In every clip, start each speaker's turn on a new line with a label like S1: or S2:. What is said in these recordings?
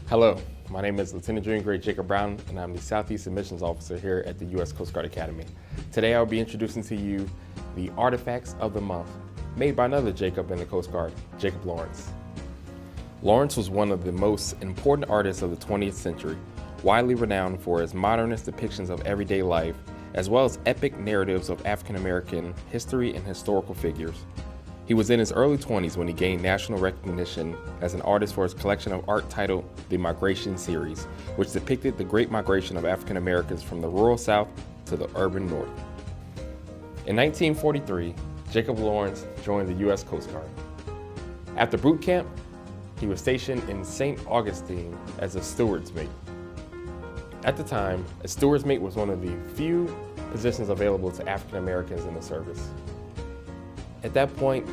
S1: Hello, my name is LTJG Jacob Brown, and I'm the Southeast Admissions Officer here at the U.S. Coast Guard Academy. Today I'll be introducing to you the Artifacts of the Month, made by another Jacob in the Coast Guard, Jacob Lawrence. Lawrence was one of the most important artists of the 20th century, widely renowned for his modernist depictions of everyday life, as well as epic narratives of African American history and historical figures. He was in his early 20s when he gained national recognition as an artist for his collection of art titled The Migration Series, which depicted the great migration of African Americans from the rural South to the urban North. In 1943, Jacob Lawrence joined the U.S. Coast Guard. After boot camp, he was stationed in St. Augustine as a steward's mate. At the time, a steward's mate was one of the few positions available to African Americans in the service. At that point,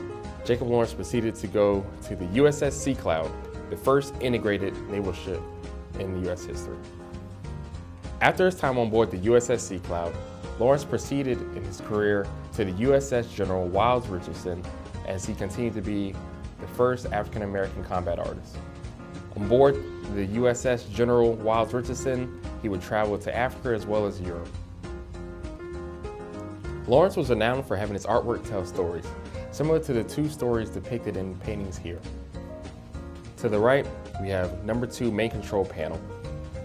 S1: Jacob Lawrence proceeded to go to the USS Sea Cloud, the first integrated naval ship in U.S. history. After his time on board the USS Sea Cloud, Lawrence proceeded in his career to the USS General Wiles Richardson as he continued to be the first African American combat artist. On board the USS General Wiles Richardson, he would travel to Africa as well as Europe. Lawrence was renowned for having his artwork tell stories, similar to the two stories depicted in paintings here. To the right, we have number 2 main control panel.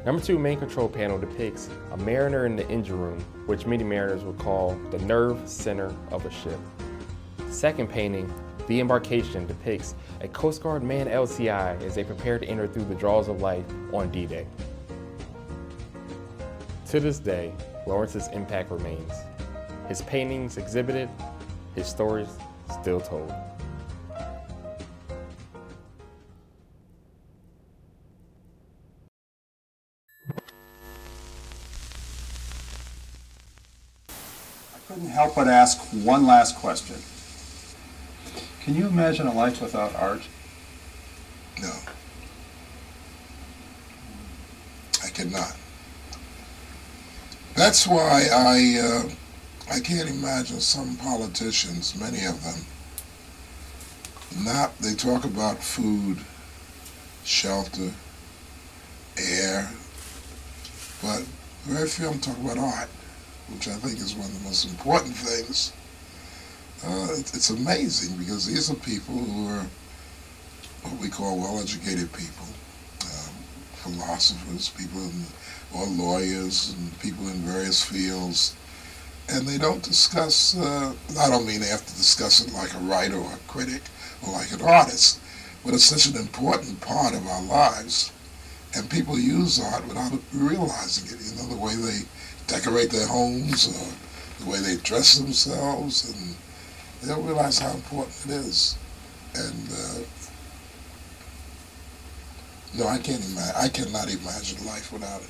S1: Number 2 main control panel depicts a mariner in the engine room, which many mariners would call the nerve center of a ship. The second painting, The Embarkation, depicts a Coast Guard manned LCI as they prepare to enter through the jaws of life on D-Day. To this day, Lawrence's impact remains. His paintings exhibited, his stories still told.
S2: I couldn't help but ask one last question. Can you imagine a life without art?
S3: No. I cannot. That's why I can't imagine some politicians, many of them, they talk about food, shelter, air, but very few of them talk about art, which I think is one of the most important things. It's amazing because these are people who are what we call well-educated people, philosophers, or lawyers, and people in various fields. And they don't discuss, I don't mean they have to discuss it like a writer or a critic or like an artist, but it's such an important part of our lives. And people use art without realizing it. You know, the way they decorate their homes or the way they dress themselves, and they don't realize how important it is. And no, I cannot imagine life without it.